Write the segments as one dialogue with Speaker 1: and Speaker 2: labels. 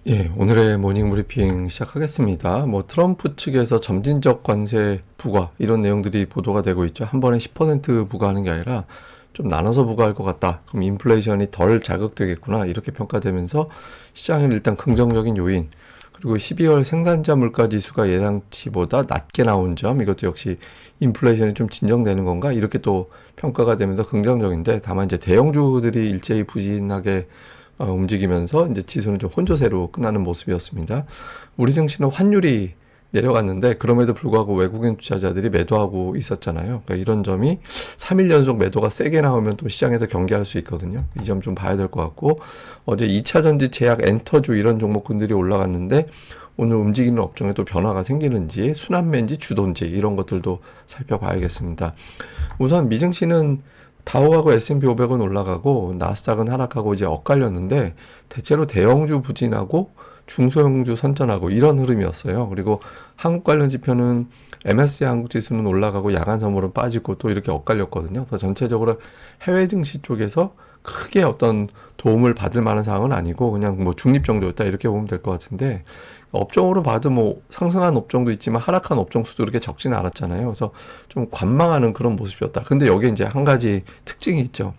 Speaker 1: 예, 오늘의 모닝 브리핑 시작하겠습니다. 트럼프 측에서 점진적 관세 부과 이런 내용들이 보도가 되고 있죠. 한 번에 10% 부과하는 게 아니라 좀 나눠서 부과할 것 같다. 그럼 인플레이션이 덜 자극되겠구나. 이렇게 평가되면서 시장은 일단 긍정적인 요인. 그리고 12월 생산자 물가 지수가 예상치보다 낮게 나온 점. 이것도 역시 인플레이션이 좀 진정되는 건가? 이렇게 또 평가가 되면서 긍정적인데, 다만 이제 대형주들이 일제히 부진하게 움직이면서 이제 지수는 좀 혼조세로 끝나는 모습이었습니다. 우리 증시는 환율이 내려갔는데 그럼에도 불구하고 외국인 투자자들이 매도하고 있었잖아요. 그러니까 이런 점이 3일 연속 매도가 세게 나오면 또 시장에서 경계할 수 있거든요. 이 점 좀 봐야 될 것 같고, 어제 2차전지, 제약, 엔터주 이런 종목군들이 올라갔는데 오늘 움직이는 업종에 또 변화가 생기는지, 순환매인지 주도인지 이런 것들도 살펴봐야겠습니다. 우선 미증시는 다우하고 S&P 500은 올라가고 나스닥은 하락하고 이제 엇갈렸는데, 대체로 대형주 부진하고 중소형주 선전하고 이런 흐름이었어요. 그리고 한국 관련 지표는 MSCI 한국 지수는 올라가고 야간 선물은 빠지고 또 이렇게 엇갈렸거든요. 그래서 전체적으로 해외 증시 쪽에서 크게 어떤 도움을 받을 만한 상황은 아니고 그냥 중립 정도였다 이렇게 보면 될 것 같은데, 업종으로 봐도 상승한 업종도 있지만 하락한 업종 수도 그렇게 적지는 않았잖아요. 그래서 좀 관망하는 그런 모습이었다. 근데 여기에 이제 한 가지 특징이 있죠.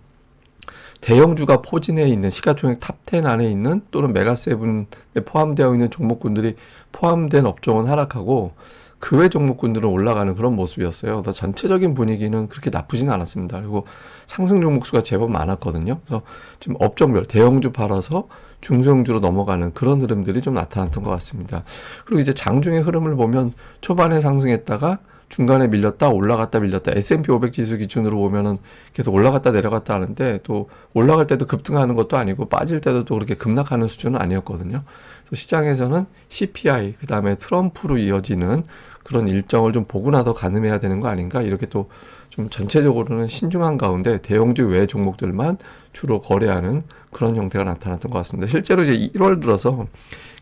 Speaker 1: 대형주가 포진해 있는 시가총액 탑10 안에 있는 또는 메가세븐에 포함되어 있는 종목군들이 포함된 업종은 하락하고 그 외 종목군들은 올라가는 그런 모습이었어요. 그래서 전체적인 분위기는 그렇게 나쁘진 않았습니다. 그리고 상승 종목수가 제법 많았거든요. 그래서 지금 업종별 대형주 팔아서 중소형주로 넘어가는 그런 흐름들이 좀 나타났던 것 같습니다. 그리고 이제 장중의 흐름을 보면 초반에 상승했다가 중간에 밀렸다 올라갔다 밀렸다, S&P 500 지수 기준으로 보면은 계속 올라갔다 내려갔다 하는데, 또 올라갈 때도 급등하는 것도 아니고 빠질 때도 또 그렇게 급락하는 수준은 아니었거든요. 그래서 시장에서는 CPI 그다음에 트럼프로 이어지는 그런 일정을 좀 보고 나서 가늠해야 되는 거 아닌가, 이렇게 또 좀 전체적으로는 신중한 가운데 대형주 외 종목들만 주로 거래하는 그런 형태가 나타났던 것 같습니다. 실제로 이제 1월 들어서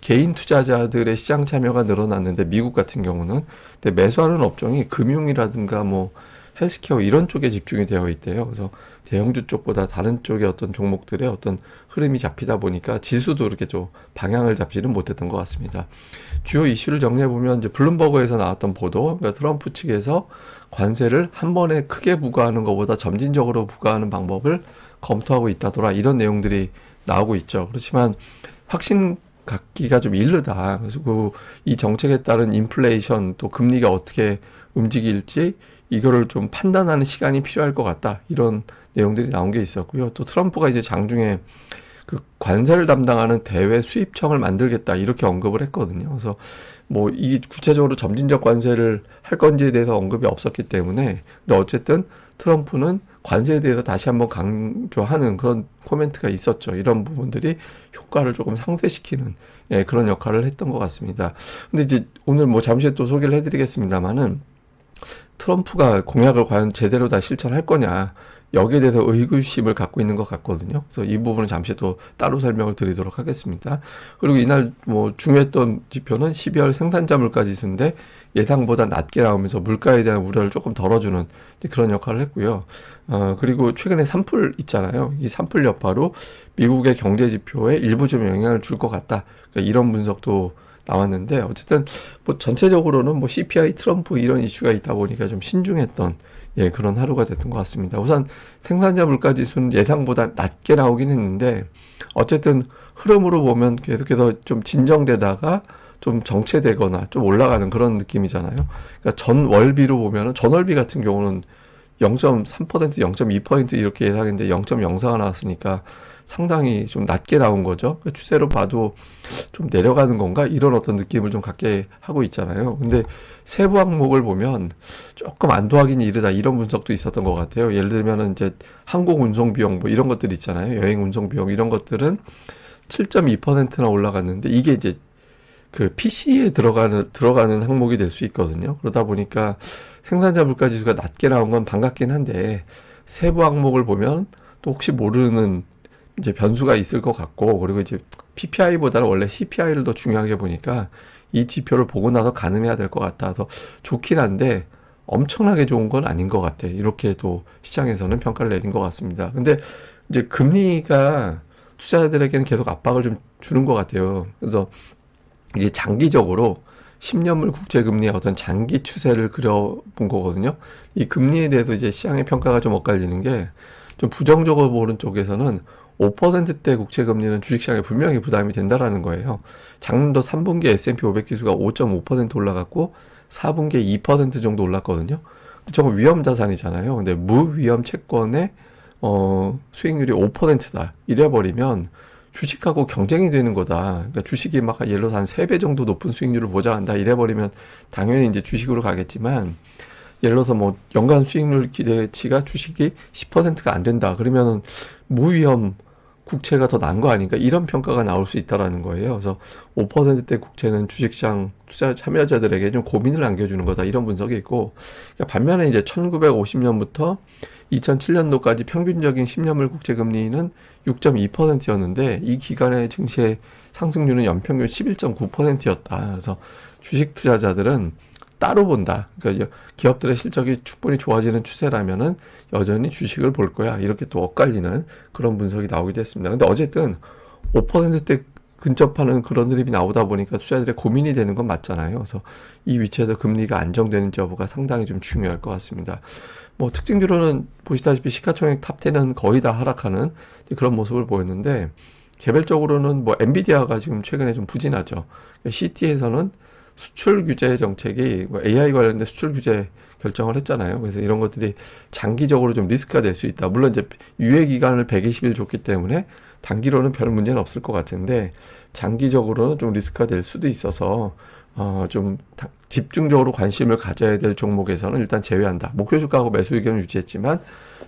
Speaker 1: 개인 투자자들의 시장 참여가 늘어났는데, 미국 같은 경우는 근데 매수하는 업종이 금융이라든가 헬스케어 이런 쪽에 집중이 되어 있대요. 그래서 대형주 쪽보다 다른 쪽의 어떤 종목들의 어떤 흐름이 잡히다 보니까 지수도 이렇게 좀 방향을 잡지는 못했던 것 같습니다. 주요 이슈를 정리해 보면, 이제 블룸버그에서 나왔던 보도, 그러니까 트럼프 측에서 관세를 한 번에 크게 부과하는 것보다 점진적으로 부과하는 방법을 검토하고 있다더라, 이런 내용들이 나오고 있죠. 그렇지만 확신 갖기가 좀 이르다. 그래서 이 정책에 따른 인플레이션 또 금리가 어떻게 움직일지 이거를 좀 판단하는 시간이 필요할 것 같다, 이런 내용들이 나온 게 있었고요. 또 트럼프가 이제 장중에 그 관세를 담당하는 대외 수입청을 만들겠다 이렇게 언급을 했거든요. 그래서 이 구체적으로 점진적 관세를 할 건지에 대해서 언급이 없었기 때문에, 근데 어쨌든 트럼프는 관세에 대해서 다시 한번 강조하는 그런 코멘트가 있었죠. 이런 부분들이 효과를 조금 상쇄시키는, 그런 역할을 했던 것 같습니다. 근데 이제 오늘 잠시 또 소개를 해드리겠습니다만은, 트럼프가 공약을 과연 제대로 다 실천할 거냐, 여기에 대해서 의구심을 갖고 있는 것 같거든요. 그래서 이 부분은 잠시 또 따로 설명을 드리도록 하겠습니다. 그리고 이날 중요했던 지표는 12월 생산자 물가 지수인데 예상보다 낮게 나오면서 물가에 대한 우려를 조금 덜어주는 그런 역할을 했고요. 그리고 최근에 산불 있잖아요. 이 산불 여파로 미국의 경제 지표에 일부 좀 영향을 줄 것 같다, 그러니까 이런 분석도 나왔는데, 어쨌든 전체적으로는 CPI 트럼프 이런 이슈가 있다 보니까 좀 신중했던, 그런 하루가 됐던 것 같습니다. 우선 생산자 물가 지수는 예상보다 낮게 나오긴 했는데, 어쨌든 흐름으로 보면 계속해서 좀 진정되다가 좀 정체되거나 좀 올라가는 그런 느낌이잖아요. 그러니까 전월비로 보면은, 전월비 같은 경우는 0.3%, 0.2% 이렇게 예상했는데 0.04가 나왔으니까 상당히 좀 낮게 나온 거죠. 그러니까 추세로 봐도 좀 내려가는 건가, 이런 어떤 느낌을 좀 갖게 하고 있잖아요. 근데 세부 항목을 보면 조금 안도하기는 이르다, 이런 분석도 있었던 것 같아요. 예를 들면은 이제 항공 운송 비용 이런 것들 있잖아요. 여행 운송 비용 이런 것들은 7.2%나 올라갔는데, 이게 이제 그 PC에 들어가는 항목이 될 수 있거든요. 그러다 보니까 생산자 물가 지수가 낮게 나온 건 반갑긴 한데, 세부 항목을 보면 또 혹시 모르는 이제 변수가 있을 것 같고, 그리고 이제 PPI보다는 원래 CPI를 더 중요하게 보니까 이 지표를 보고 나서 가늠해야 될 것 같아서 좋긴 한데 엄청나게 좋은 건 아닌 것 같아, 이렇게 또 시장에서는 평가를 내린 것 같습니다. 근데 이제 금리가 투자자들에게는 계속 압박을 좀 주는 것 같아요. 그래서 이게 장기적으로 10년물 국채금리의 어떤 장기 추세를 그려본 거거든요. 이 금리에 대해서 이제 시장의 평가가 좀 엇갈리는 게, 좀 부정적으로 보는 쪽에서는 5%대 국채금리는 주식시장에 분명히 부담이 된다라는 거예요. 작년도 3분기 S&P 500 지수가 5.5% 올라갔고 4분기에 2% 정도 올랐거든요. 저거 위험 자산이잖아요. 근데 무위험 채권의 수익률이 5%다. 이래버리면 주식하고 경쟁이 되는 거다. 그러니까 주식이 막 예를 들어서 한 3배 정도 높은 수익률을 보장한다. 이래버리면 당연히 이제 주식으로 가겠지만, 예를 들어서 뭐 연간 수익률 기대치가 주식이 10%가 안 된다. 그러면은 무위험 국채가 더 나은 거 아닌가? 이런 평가가 나올 수 있다라는 거예요. 그래서 5%대 국채는 주식시장 투자 참여자들에게 좀 고민을 안겨주는 거다. 이런 분석이 있고, 그러니까 반면에 이제 1950년부터 2007년도까지 평균적인 10년물 국채 금리는 6.2%였는데 이 기간의 증시의 상승률은 연평균 11.9%였다. 그래서 주식 투자자들은 따로 본다. 그러니까 기업들의 실적이 충분히 좋아지는 추세라면은 여전히 주식을 볼 거야. 이렇게 또 엇갈리는 그런 분석이 나오기도 했습니다. 근데 어쨌든 5%대 근접하는 그런 드립이 나오다 보니까 투자자들의 고민이 되는 건 맞잖아요. 그래서 이 위치에서 금리가 안정되는지 여부가 상당히 좀 중요할 것 같습니다. 뭐 특징적으로는 보시다시피 시가총액 탑10은 거의 다 하락하는 그런 모습을 보였는데, 개별적으로는 뭐 엔비디아가 지금 최근에 좀 부진하죠. CT에서는 수출 규제 정책이 뭐 AI 관련된 수출 규제 결정을 했잖아요. 그래서 이런 것들이 장기적으로 좀 리스크가 될 수 있다. 물론 이제 유예 기간을 120일 줬기 때문에 단기로는 별 문제는 없을 것 같은데, 장기적으로는 좀 리스크가 될 수도 있어서 좀 집중적으로 관심을 가져야 될 종목에서는 일단 제외한다. 목표 주가하고 매수 의견을 유지했지만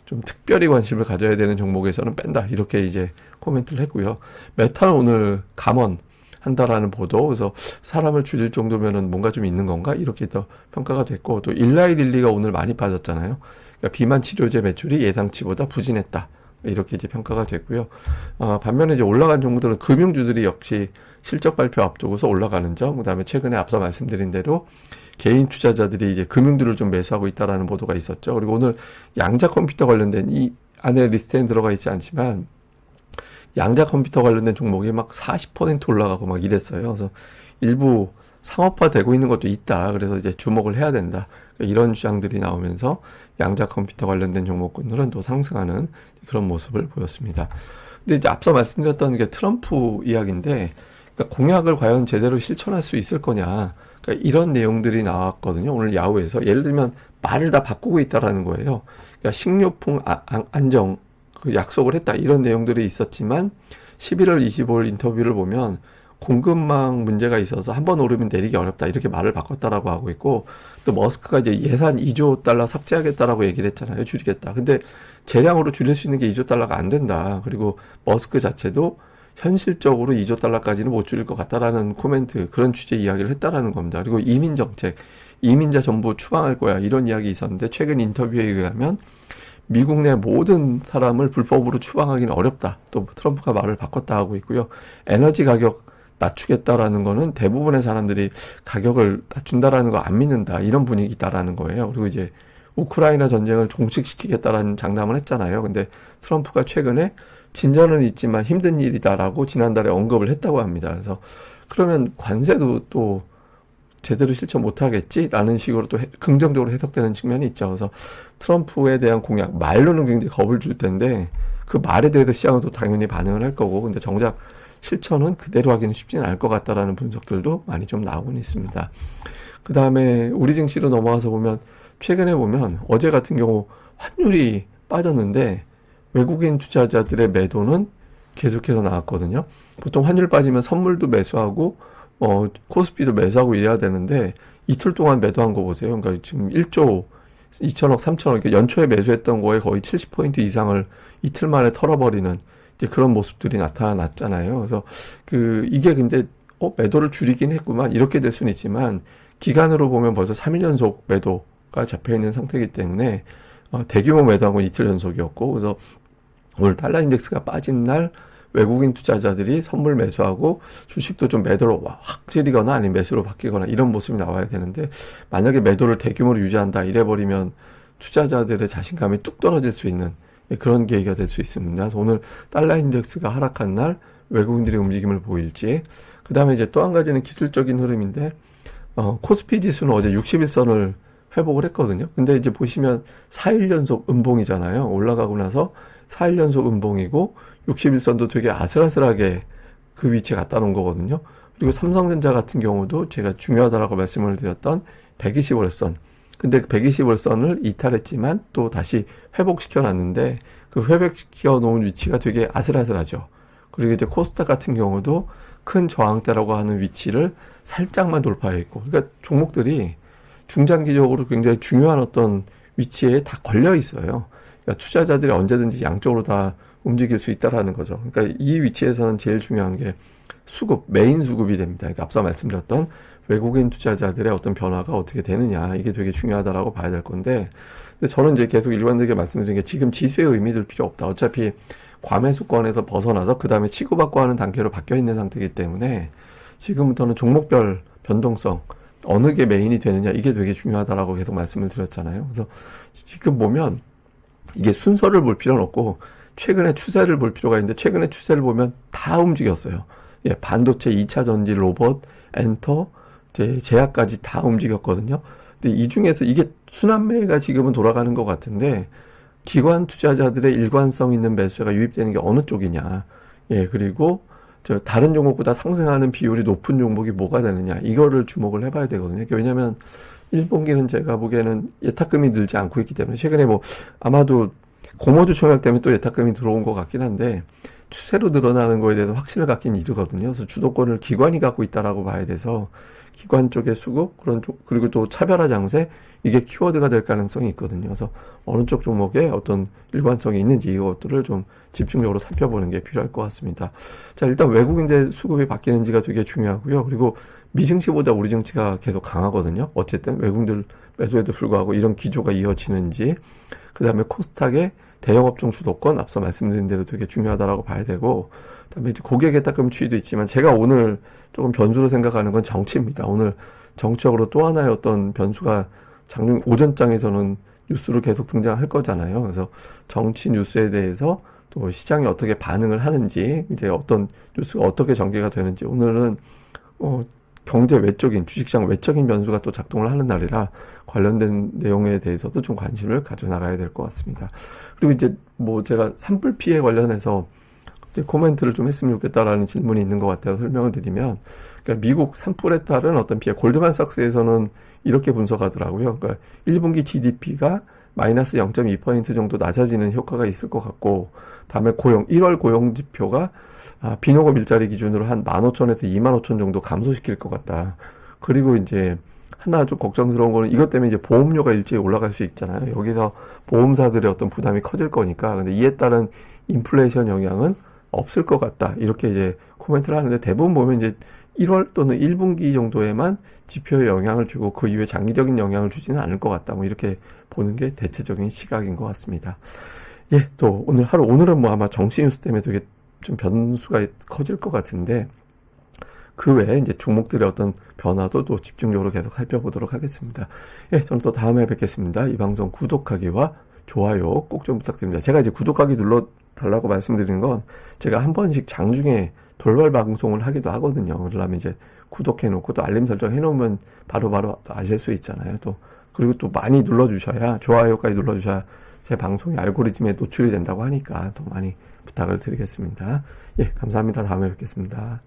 Speaker 1: 좀 특별히 관심을 가져야 되는 종목에서는 뺀다. 이렇게 이제 코멘트를 했고요. 메타는 오늘 감원 한다라는 보도, 그래서 사람을 줄일 정도면은 뭔가 좀 있는 건가? 이렇게 더 평가가 됐고, 또 일라이릴리가 오늘 많이 빠졌잖아요. 그러니까 비만 치료제 매출이 예상치보다 부진했다. 이렇게 이제 평가가 됐고요. 반면에 이제 올라간 종목들은 금융주들이 역시 실적 발표 앞두고서 올라가는 점, 그 다음에 최근에 앞서 말씀드린 대로 개인 투자자들이 이제 금융주를 좀 매수하고 있다라는 보도가 있었죠. 그리고 오늘 양자 컴퓨터 관련된, 이 안에 리스트에 들어가 있지 않지만 양자 컴퓨터 관련된 종목이 막 40% 올라가고 막 이랬어요. 그래서 일부 상업화 되고 있는 것도 있다. 그래서 이제 주목을 해야 된다. 이런 주장들이 나오면서 양자 컴퓨터 관련된 종목군들은 또 상승하는 그런 모습을 보였습니다. 근데 이제 앞서 말씀드렸던 게 트럼프 이야기인데, 그러니까 공약을 과연 제대로 실천할 수 있을 거냐. 그러니까 이런 내용들이 나왔거든요. 오늘 야후에서. 예를 들면 말을 다 바꾸고 있다라는 거예요. 그러니까 식료품 안정 그 약속을 했다. 이런 내용들이 있었지만 11월 25일 인터뷰를 보면 공급망 문제가 있어서 한번 오르면 내리기 어렵다. 이렇게 말을 바꿨다라고 하고 있고, 또 머스크가 이제 예산 2조 달러 삭제하겠다라고 얘기를 했잖아요. 줄이겠다. 근데 재량으로 줄일 수 있는 게 2조 달러가 안 된다. 그리고 머스크 자체도 현실적으로 2조 달러까지는 못 줄일 것 같다라는 코멘트, 그런 취재 이야기를 했다라는 겁니다. 그리고 이민 정책, 이민자 전부 추방할 거야. 이런 이야기 있었는데, 최근 인터뷰에 의하면 미국 내 모든 사람을 불법으로 추방하기는 어렵다. 또 트럼프가 말을 바꿨다 하고 있고요. 에너지 가격 낮추겠다라는 거는 대부분의 사람들이 가격을 낮춘다라는 거 안 믿는다. 이런 분위기다라는 거예요. 그리고 이제 우크라이나 전쟁을 종식시키겠다라는 장담을 했잖아요. 근데 트럼프가 최근에 진전은 있지만 힘든 일이다라고 지난달에 언급을 했다고 합니다. 그래서 그러면 관세도 또 제대로 실천 못하겠지라는 식으로 또 긍정적으로 해석되는 측면이 있죠. 그래서 트럼프에 대한 공약, 말로는 굉장히 겁을 줄 텐데 그 말에 대해서 시장은 또 당연히 반응을 할 거고, 근데 정작 실천은 그대로 하기는 쉽지는 않을 것 같다라는 분석들도 많이 좀 나오곤 있습니다. 그 다음에 우리 증시로 넘어와서 보면, 최근에 보면 어제 같은 경우 환율이 빠졌는데 외국인 투자자들의 매도는 계속해서 나왔거든요. 보통 환율 빠지면 선물도 매수하고 코스피도 매수하고 이래야 되는데 이틀 동안 매도한 거 보세요. 그러니까 지금 1조 2천억, 3천억, 그러니까 연초에 매수했던 거에 거의 70포인트 이상을 이틀 만에 털어버리는 이제 그런 모습들이 나타났잖아요. 그래서 이게 근데 매도를 줄이긴 했구만, 이렇게 될 수는 있지만 기간으로 보면 벌써 3일 연속 매도가 잡혀 있는 상태이기 때문에 대규모 매도한 건 이틀 연속이었고, 그래서 오늘 달러 인덱스가 빠진 날 외국인 투자자들이 선물 매수하고 주식도 좀 매도로 확 줄이거나 아니면 매수로 바뀌거나 이런 모습이 나와야 되는데, 만약에 매도를 대규모로 유지한다 이래버리면 투자자들의 자신감이 뚝 떨어질 수 있는 그런 계기가 될 수 있습니다. 그래서 오늘 달러 인덱스가 하락한 날 외국인들의 움직임을 보일지. 그 다음에 이제 또 한 가지는 기술적인 흐름인데, 코스피 지수는 어제 60일선을 회복을 했거든요. 근데 이제 보시면 4일 연속 음봉이잖아요. 올라가고 나서 4일 연속 음봉이고 60일선도 되게 아슬아슬하게 그 위치에 갖다 놓은 거거든요. 그리고 삼성전자 같은 경우도 제가 중요하다라고 말씀을 드렸던 120월선. 근데 120월선을 이탈했지만 또 다시 회복시켜 놨는데 그 회복시켜 놓은 위치가 되게 아슬아슬하죠. 그리고 이제 코스닥 같은 경우도 큰 저항대라고 하는 위치를 살짝만 돌파했고, 그러니까 종목들이 중장기적으로 굉장히 중요한 어떤 위치에 다 걸려 있어요. 그러니까 투자자들이 언제든지 양쪽으로 다 움직일 수 있다라는 거죠. 그러니까 이 위치에서는 제일 중요한 게 수급, 메인 수급이 됩니다. 그러니까 앞서 말씀드렸던 외국인 투자자들의 어떤 변화가 어떻게 되느냐, 이게 되게 중요하다라고 봐야 될 건데, 근데 저는 이제 계속 일관되게 말씀드린 게 지금 지수에 의미 둘 필요 없다. 어차피 과매수권에서 벗어나서 그 다음에 치고받고 하는 단계로 바뀌어 있는 상태이기 때문에 지금부터는 종목별 변동성, 어느 게 메인이 되느냐, 이게 되게 중요하다라고 계속 말씀을 드렸잖아요. 그래서 지금 보면 이게 순서를 볼 필요는 없고 최근의 추세를 볼 필요가 있는데, 최근의 추세를 보면 다 움직였어요. 예, 반도체, 2차 전지, 로봇, 엔터, 제약까지 다 움직였거든요. 근데 이 중에서 이게 순환매가 지금은 돌아가는 것 같은데, 기관 투자자들의 일관성 있는 매수가 유입되는 게 어느 쪽이냐. 예, 그리고 다른 종목보다 상승하는 비율이 높은 종목이 뭐가 되느냐. 이거를 주목을 해봐야 되거든요. 왜냐면 1분기는 제가 보기에는 예탁금이 늘지 않고 있기 때문에, 최근에 뭐 아마도 고모주 청약 때문에 또 예탁금이 들어온 것 같긴 한데, 추세로 늘어나는 거에 대해서 확신을 갖긴 이르거든요. 그래서 주도권을 기관이 갖고 있다라고 봐야 돼서, 기관 쪽의 수급, 그리고 또 차별화 장세, 이게 키워드가 될 가능성이 있거든요. 그래서 어느 쪽 종목에 어떤 일관성이 있는지 이것들을 좀 집중적으로 살펴보는 게 필요할 것 같습니다. 자, 일단 외국인들 수급이 바뀌는지가 되게 중요하고요. 그리고 미증시보다 우리 증시가 계속 강하거든요. 어쨌든 외국인들 매수에도 불구하고 이런 기조가 이어지는지, 그 다음에 코스닥의 대형업종 주도권, 앞서 말씀드린 대로 되게 중요하다라고 봐야 되고, 그다음에 이제 고객의 따끔 추이도 있지만, 제가 오늘 조금 변수로 생각하는 건 정치입니다. 오늘 정치적으로 또 하나의 어떤 변수가 장중 오전장에서는 뉴스로 계속 등장할 거잖아요. 그래서 정치 뉴스에 대해서 또 시장이 어떻게 반응을 하는지, 이제 어떤 뉴스가 어떻게 전개가 되는지, 오늘은 경제 외적인, 주식시장 외적인 변수가 또 작동을 하는 날이라 관련된 내용에 대해서도 좀 관심을 가져나가야 될 것 같습니다. 그리고 이제 뭐 제가 산불 피해 관련해서 이제 코멘트를 좀 했으면 좋겠다라는 질문이 있는 것 같아서 설명을 드리면, 그러니까 미국 산불에 따른 어떤 피해, 골드만삭스에서는 이렇게 분석하더라고요. 그러니까 1분기 GDP가 마이너스 0.2% 정도 낮아지는 효과가 있을 것 같고, 다음에 1월 고용 지표가 비농업 일자리 기준으로 한 15,000에서 25,000 정도 감소시킬 것 같다. 그리고 이제 하나 좀 걱정스러운 거는 이것 때문에 이제 보험료가 일제히 올라갈 수 있잖아요. 여기서 보험사들의 어떤 부담이 커질 거니까. 근데 이에 따른 인플레이션 영향은 없을 것 같다. 이렇게 이제 코멘트를 하는데, 대부분 보면 이제 1월 또는 1분기 정도에만 지표에 영향을 주고 그 이후에 장기적인 영향을 주지는 않을 것 같다. 뭐 이렇게 보는 게 대체적인 시각인 것 같습니다. 예, 또 오늘은 뭐 아마 정치 뉴스 때문에 되게 좀 변수가 커질 것 같은데, 그 외에 이제 종목들의 어떤 변화도 또 집중적으로 계속 살펴보도록 하겠습니다. 예, 저는 또 다음에 뵙겠습니다. 이 방송 구독하기와 좋아요 꼭 좀 부탁드립니다. 제가 이제 구독하기 눌러달라고 말씀드리는 건, 제가 한 번씩 장중에 돌발 방송을 하기도 하거든요. 그러려면 이제 구독해놓고 또 알림 설정 해놓으면 바로바로 아실 수 있잖아요. 또 그리고 또 많이 눌러주셔야, 좋아요까지 눌러주셔야 제 방송이 알고리즘에 노출이 된다고 하니까 더 많이 부탁을 드리겠습니다. 예, 감사합니다. 다음에 뵙겠습니다.